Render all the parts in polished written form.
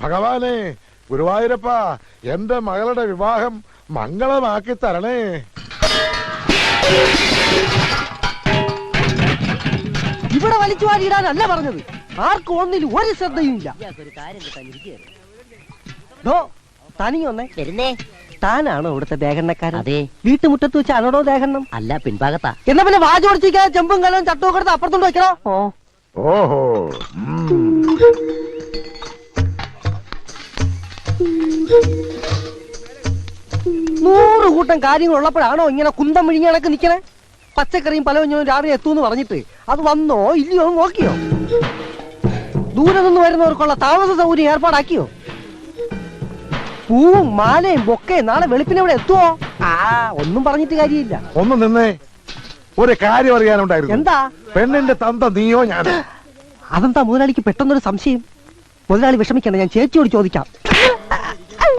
ഭഗവാനെ, ഗുരുവായൂരപ്പ, എന്റെ മകളുടെ വിവാഹം മംഗളമാക്കി തരണേ. ഇവിടെ വലിച്ചു വാരിയിടാനല്ല പറഞ്ഞത്. ആർക്കും ഒന്നിലും ഒരു ശ്രദ്ധയും ഇല്ല. തനിയൊന്നേ വരുന്നേ. താനാണോ ഇവിടുത്തെ ദേഹണ്ണക്കാരൻ? അതെ. വീട്ടുമുറ്റത്ത് വെച്ചാണോ ദേഹണ്ണം? അല്ല, പിൻഭാഗത്താ. എന്നാ പിന്നെ വാചോടിച്ചിരിക്കാതെ ചെമ്പും കലവും ചട്ടവും എടുത്ത് അപ്പുറത്തോണ്ട് വെക്കണോ? ഓഹോ. 100 കൂട്ടം കാര്യങ്ങൾ ഉള്ളപ്പോഴാണോ ഇങ്ങനെ കുന്തം വിഴിഞ്ഞ കണക്ക് നിക്കണേ? പച്ചക്കറിയും പലവഞ്ഞും രാവിലെ എത്തൂന്ന് പറഞ്ഞിട്ട് അത് വന്നോ ഇല്ലയോ നോക്കിയോ? ദൂരെ നിന്ന് വരുന്നവർക്കുള്ള താമസ സൗകര്യം ഏർപ്പാടാക്കിയോ? പൂവും മാലയും ബൊക്കയും നാളെ വെളുപ്പിനെ ഇവിടെ എത്തുവോ? ഒന്നും പറഞ്ഞിട്ട് കാര്യമില്ല. ഒന്ന് നിന്നേ, ഒരു കാര്യം അറിയാനുണ്ടായിരുന്നു. എന്താ? പെണ്ണിന്റെ തന്ത നീയോ ഞാനോ? അതെന്താ മുതലാളിക്ക് പെട്ടെന്നൊരു സംശയം? മുതലാളി വിഷമിക്കണ്ട, ഞാൻ ചേച്ചിയോട് ചോദിക്കാം.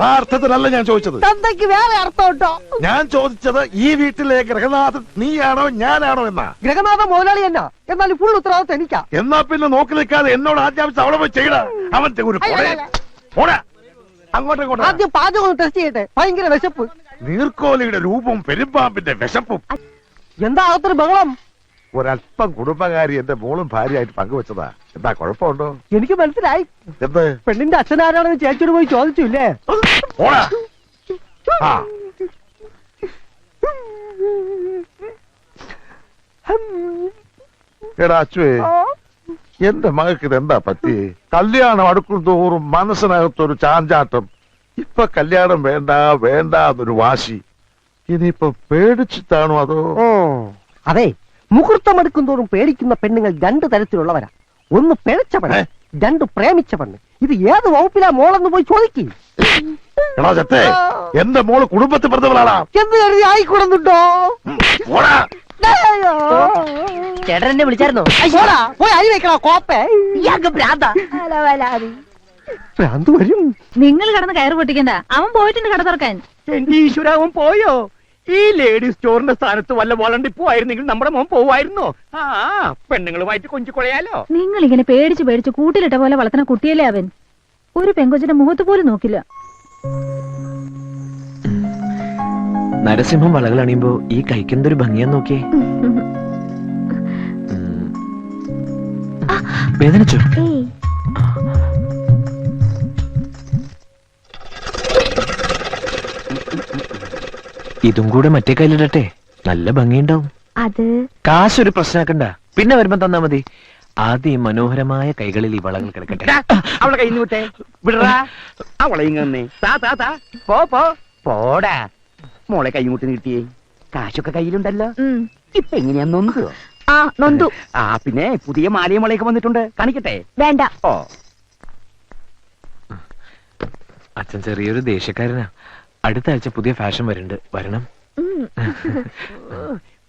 ആ അർത്ഥത്തിലല്ല ഞാൻ ചോദിച്ചത്. തന്തയ്ക്ക് വേറെ അർത്ഥം കേട്ടോ. ഞാൻ ചോദിച്ചത് ഈ വീട്ടിലെ ഗൃഹനാഥൻ നീയാണോ ഞാനാണോ എന്നാ. ഗൃഹനാഥൻ മുതലാളി എന്നാ, എന്നാലും ഫുൾ ഉത്തരവാദിത്വം എനിക്കാ. എന്നാ പിന്നെ നോക്കി നിൽക്കാതെ എന്നോട് ആദ്യം അവിടെ പോയി ചെയ്യണ. അവൻ അങ്ങോട്ടും ആദ്യം പാചകം ടെസ്റ്റ് ചെയ്യട്ടെ. ഭയങ്കര വിശപ്പ്. നീർക്കോലിയുടെ രൂപവും പെരുമ്പാമ്പിന്റെ വിശപ്പും. എന്താ അകത്തൊരു ബഹളം? ഒരല്പം കുടുംബകാരി എന്റെ മോളും ഭാര്യയായിട്ട് പങ്കുവെച്ചതാ. എന്താ കുഴപ്പമുണ്ടോ? എനിക്ക് മനസ്സിലായി. എന്ത്? പെണ്ണിന്റെ അച്ഛനാരാണെന്ന് ചേച്ചിയോട് പോയി ചോദിച്ചില്ലേ? എടാ അച്ചുവേ, എന്റെ മകൾക്ക് ഇതെന്താ പറ്റി? കല്യാണം അടുക്കും തോറും മനസ്സിനകത്തൊരു ചാഞ്ചാട്ടം. ഇപ്പൊ കല്യാണം വേണ്ട വേണ്ട എന്നൊരു വാശി. ഇനിയിപ്പൊ പേടിച്ചിട്ടാണോ അതോ? അതെ, മുഹൂർത്തം എടുക്കും തോറും പേടിക്കുന്ന പെണ്ണുങ്ങൾ 2 തരത്തിലുള്ളവരാ. ഒന്ന് പിഴച്ച പെണ്ണ്, 2 പ്രേമിച്ച പെണ്ണ്. ഇത് ഏത് വകുപ്പിലാ മോളെന്ന് പോയി ചോദിക്കും. എന്റെ മോള് കുടുംബത്തിൽ പറഞ്ഞവളാണ് എന്ന് കരുതി ആയിക്കൂടുന്നുണ്ടോ? ചേട്ടനെ വിളിച്ചായിരുന്നോ? പോയി അരി വെക്കണോ കോപ്പേ? ഭ്രാന്ത് വരും. നിങ്ങൾ കടന്ന് കയറ് പൊട്ടിക്കണ്ട. അവൻ പോയിട്ടുണ്ട് കട തുറക്കാൻ. എന്റെ ഈശ്വര, അവൻ പോയോ? ഈ ലേഡി സ്റ്റോറിന്റെ സ്ഥാനത്ത് വല്ല വോളണ്ടിപ്പോ ആയിരുന്നെങ്കിൽ നമ്മുടെ മോൻ പോവായിരുന്നോ? പെണ്ണുങ്ങളുമായിട്ട് കൊഞ്ചിക്കൊളയാലോ. നിങ്ങൾ ഇങ്ങനെ പേടിച്ച് പേടിച്ച് കൂട്ടിലിട്ട പോലെ വളർത്തുന്ന കുട്ടിയല്ലേ അവൻ. ഒരു പെങ്കൊച്ചിന്റെ മുഖത്ത് പോലും നോക്കില്ല. നരസിംഹം വളകൾ അണിയുമ്പോ ഈ കഴിക്കുന്നൊരു ഭംഗിയാന്ന് നോക്കിയേ. വേദനിച്ചോ? ഇതും കൂടെ മറ്റേ കയ്യിലിടട്ടെ, നല്ല ഭംഗിയുണ്ടാവും. അത് കാശൊരു പ്രശ്നമാക്കണ്ട, പിന്നെ വരുമ്പോ തന്നാ മതി. ആദ്യം മനോഹരമായ കൈകളിൽ ഈ വളകൾ കിടക്കട്ടെ. അവളെ കയ്യിൽ നിന്ന് വിട്ടേ, വിടറാ. അവളെ ഇങ്ങനെ പോടാ. മോളെ കൈമുട്ടി നീട്ടിയേ. കാശൊക്കെ കയ്യിലുണ്ടല്ലോ. ഇപ്പൊ എങ്ങനെയാ നൊന്തോ? നൊന്തു. പിന്നെ പുതിയ മാലയും വളയൊക്കെ വന്നിട്ടുണ്ട്, കാണിക്കട്ടെ? വേണ്ട. അച്ഛൻ ചെറിയൊരു ദേഷ്യക്കാരനാ. അടുത്ത ആഴ്ച പുതിയ ഫാഷൻ വരുന്നുണ്ട്, വരണം.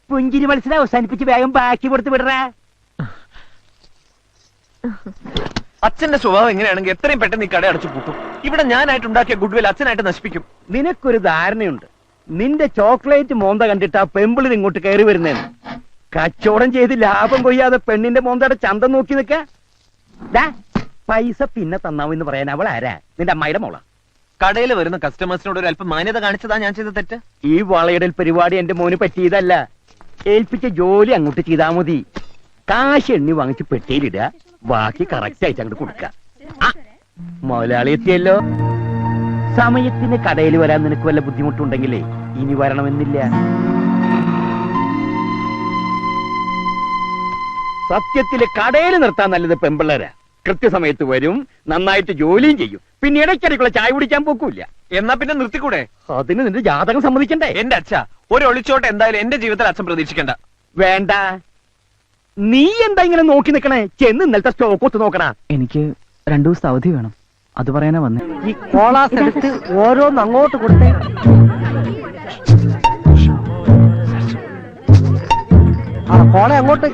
പുഞ്ചിരി മത്സരം അവസാനിപ്പിച്ച് വേഗം ബാക്കി കൊടുത്ത് വിടറാ. അച്ഛന്റെ സ്വഭാവം എങ്ങനെയാണെങ്കിൽ എത്രയും പെട്ടെന്ന് ഈ കട അടച്ചു പൂട്ടും. ഇവിടെ ഞാനായിട്ട് ഉണ്ടാക്കിയ ഗുഡ്വിൽ അച്ഛനായിട്ട് നശിപ്പിക്കും. നിനക്കൊരു ധാരണയുണ്ട്. നിന്റെ ചോക്ലേറ്റ് മോന്ത കണ്ടിട്ട് ആ പെമ്പിളിന് ഇങ്ങോട്ട് കയറി വരുന്നേന്ന്. കച്ചവടം ചെയ്ത് ലാഭം കൊയ്യാതെ പെണ്ണിന്റെ മോന്തയുടെ ചന്തം നോക്കി നിക്ക. പൈസ പിന്നെ തന്നാവെന്ന് പറയാൻ അവൾ ആരാ? നിന്റെ അമ്മായിയുടെ മോളാ. കടയിൽ വരുന്ന കസ്റ്റമേഴ്സിനോട് ഒരു അല്പം മാന്യത കാണിച്ചതാ ഞാൻ ചെയ്ത തെറ്റ്. ഈ വളയിടൽ പരിപാടി എന്റെ മോന് പറ്റിയതല്ല. ഏൽപ്പിച്ച ജോലി അങ്ങോട്ട് ചെയ്താ മതി. കാശ് എണ്ണി വാങ്ങിച്ച് പെട്ടിയിലിടുക, ബാക്കി കറക്റ്റ് ആയിട്ട് അങ്ങോട്ട് കൊടുക്ക. മുതലാളി എത്തിയല്ലോ. സമയത്തിന് കടയിൽ വരാൻ നിനക്ക് വല്ല ബുദ്ധിമുട്ടുണ്ടെങ്കിലേ ഇനി വരണമെന്നില്ല. സത്യത്തില് കടയിൽ നിർത്താൻ നല്ലത് പെമ്പിള്ളേരാ. കൃത്യസമയത്ത് വരും, നന്നായിട്ട് ജോലിയും ചെയ്യും. പിന്നെ ഇടയ്ക്കിടയ്ക്കുള്ള ചായ കുടിക്കാൻ പോക്കൂല്ല. എന്നാ പിന്നെ നിർത്തിക്കൂടെ? അതിന് നിന്റെ ജാതകം സമ്മതിക്കണ്ടേ? എന്റെ അച്ഛ, ഒരു ഒളിച്ചോട്ട് എന്തായാലും എന്റെ ജീവിതത്തിൽ അച്ഛൻ പ്രതീക്ഷിക്കണ്ട. വേണ്ട. നീ എന്താ ഇങ്ങനെ നോക്കി നിക്കണേ? ചെന്ന് ഇന്നലത്തെ സ്റ്റോക്കൊത്ത് നോക്കണ. എനിക്ക് 2 ദിവസത്തെ അവധി വേണം, അത് പറയാനാ വന്നേ. ഈ കോളാസ് എടുത്ത് ഓരോന്ന് അങ്ങോട്ട് കൊടുത്തേ. കോള അങ്ങോട്ട്.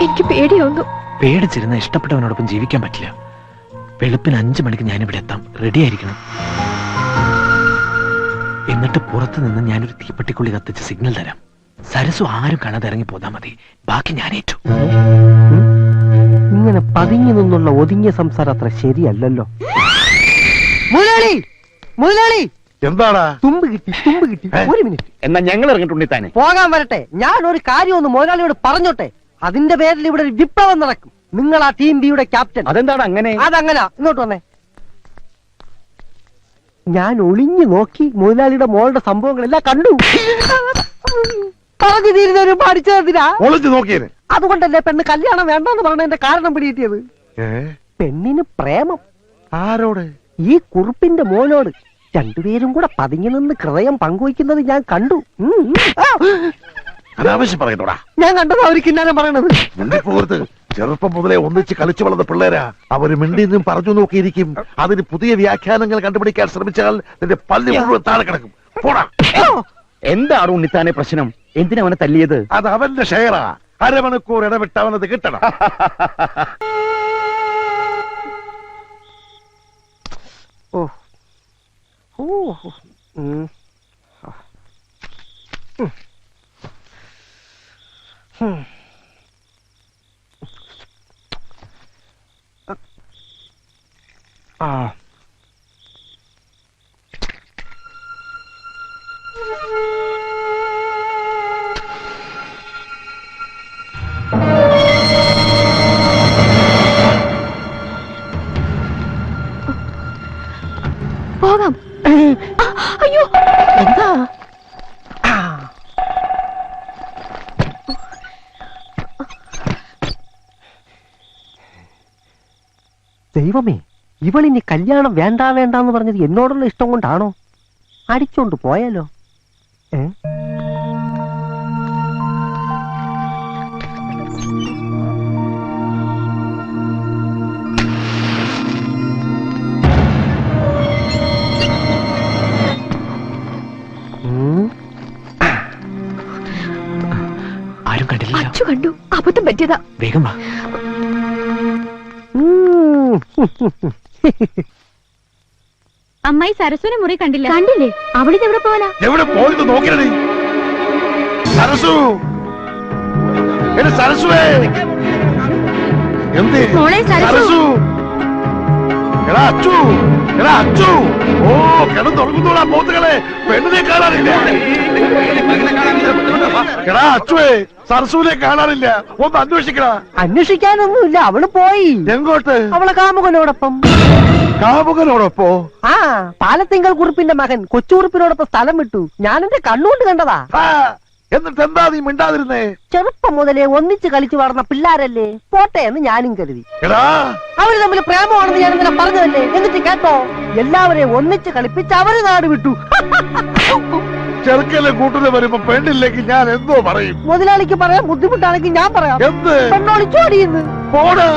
എനിക്ക് പേടിയൊന്നും. പേടിച്ചിരുന്ന ഇഷ്ടപ്പെട്ടവനോടൊപ്പം ജീവിക്കാൻ പറ്റില്ല. വെളുപ്പിന് 5 മണിക്ക് ഞാനിവിടെ എത്താം. റെഡി ആയിരിക്കണം. എന്നിട്ട് പുറത്തു നിന്ന് ഞാനൊരു തീപ്പെട്ടിക്കുള്ളി കത്തിച്ച് സിഗ്നൽ തരാം. സരസു ആരും കാണാതെ ഇറങ്ങി പോതാ മതി. ബാക്കി ഞാൻ ഏറ്റു. ഇങ്ങനെ പതുങ്ങി നിന്നുള്ള ഒതുങ്ങിയ സംസാരം അത്ര ശരിയല്ലല്ലോ. മുതലാളി, മുതലാളി, എന്താടാ? തുമ്പ് കിട്ടി. ഒരു മിനിറ്റ്. എന്നാ ഞങ്ങൾ ഇറങ്ങിട്ടുണ്ട് താനെ. പോകാൻ വരട്ടെ. ഞാൻ ഒരു കാര്യം ഒന്ന് മുതലാളിയോട് പറഞ്ഞോട്ടെ. അതിന്റെ പേരിൽ ഇവിടെ ഒരു വിപ്ലവം നടക്കും. നിങ്ങൾ ആ ടീം ബിയുടെ ക്യാപ്റ്റൻ. അതെന്താണ് അങ്ങനെ? അതങ്ങനാ. ഇങ്ങോട്ട് വന്നേ. ഞാൻ ഒളിഞ്ഞു നോക്കി മുതലാളിയുടെ മോളുടെ സംഭവങ്ങളെല്ലാം കണ്ടു. പറഞ്ഞു തീരുന്നവരും പഠിച്ചതിനാ. ഒളിച്ചു നോക്കിയേനെ. അതുകൊണ്ടല്ലേ പെണ്ണ് കല്യാണം വേണ്ടെന്ന് പറഞ്ഞതിന്റെ കാരണം പിടികിട്ടിയത്. പെണ്ണിന് പ്രേമം. ആരോട്? ഈ കുറുപ്പിന്റെ മോനോട്. രണ്ടുപേരും കൂടെ പതുങ്ങി നിന്ന് ഹൃദയം പങ്കുവയ്ക്കുന്നത് ഞാൻ കണ്ടു. അനാവശ്യം പറയുന്നോടാ. ഞാൻ കണ്ടത് അവർ കിന്നാനം പറയണത്. മിണ്ടിപ്പോകരുത്. ചെറുപ്പം മുതലേ ഒന്നിച്ച് കളിച്ചു വളർന്ന പിള്ളേരാ. അവര് മിണ്ടിന്നും പറഞ്ഞു നോക്കിയിരിക്കും. അതിന് പുതിയ വ്യാഖ്യാനങ്ങൾ കണ്ടുപിടിക്കാൻ ശ്രമിച്ചാൽ നിന്റെ പല്ലി മുഴുവൻ താഴെ കിടക്കും. പോടാ. എന്താണ് ഉണ്ണിത്താനെ പ്രശ്നം? എന്തിനാ അവനെ തല്ലിയത്? അത് അവന്റെ ഷെയറാ. അരമണിക്കൂർ ഇടവിട്ട് അവനത് കിട്ടണം. ഓ ഓ ആ പോകാം. അയ്യോ, എന്താ? ദൈവമേ, ഇവളിനി കല്യാണം വേണ്ട വേണ്ടെന്ന് പറഞ്ഞത് എന്നോടുള്ള ഇഷ്ടം കൊണ്ടാണോ? അടിച്ചോണ്ട് പോയാലോ? ആരും കണ്ടില്ല. അച്ചു കണ്ടു. അബദ്ധം പറ്റിയതാ. വേഗം വാ. അമ്മായി സരസ്വനെ മുറി കണ്ടില്ല. കണ്ടില്ലേ? അവളിത് എവിടെ പോവാനാ? എവിടെ പോയത് നോക്കിയേ. സരസു, സരസുവേ, എന്ത്? മോളെ സരസു. എടാ അച്ചു, എടാ അച്ചു. ഓ, കിടന്നുറങ്ങുന്നോളാ പോത്തുകളെ. പെണ്ണിനെ കാണാനില്ല. എടാ അച്ചുവേ, സരസുവിനെ കാണാനില്ല. ഒന്ന് അന്വേഷിക്കടാ. അന്വേഷിക്കാനൊന്നുമില്ല. അവള് പോയി. എങ്ങോട്ട്? അവളെ കാമുകനോടൊപ്പം. കാമുകനോടൊപ്പോ? ആ, പാലത്തിങ്കൽ കുറുപ്പിന്റെ മകൻ കൊച്ചുകുറുപ്പിനോടൊപ്പം സ്ഥലം വിട്ടു. ഞാൻ എന്റെ കണ്ണുകൊണ്ട് കണ്ടതാ. എന്നിട്ട് എന്താ നീ മിണ്ടാതിരുന്നേ? ചെറുപ്പം മുതലേ ഒന്നിച്ച് കളിച്ചു വളർന്ന പിള്ളാരല്ലേ, പോട്ടെ എന്ന് ഞാനും കരുതി. എടാ, അവര് തമ്മിൽ പ്രേമമാണെന്ന് ഞാൻ ഇന്നലെ പറഞ്ഞതല്ലേ. എന്നിട്ട് കേട്ടോ, എല്ലാവരെയും ഒന്നിച്ച് കളിപ്പിച്ച് അവര് നാട് വിട്ടു. ചെറുക്കലെ കൂട്ടിന് വരുമ്പോ പെണ്ണില്ലെങ്കിൽ ഞാൻ എന്തോ പറയും. മുതലാളിക്ക് പറയാൻ ബുദ്ധിമുട്ടാണെങ്കിൽ ഞാൻ പറയാം. എന്ത്? പെണ്ണോളിച്ചോടിയെന്ന്. പോടാ.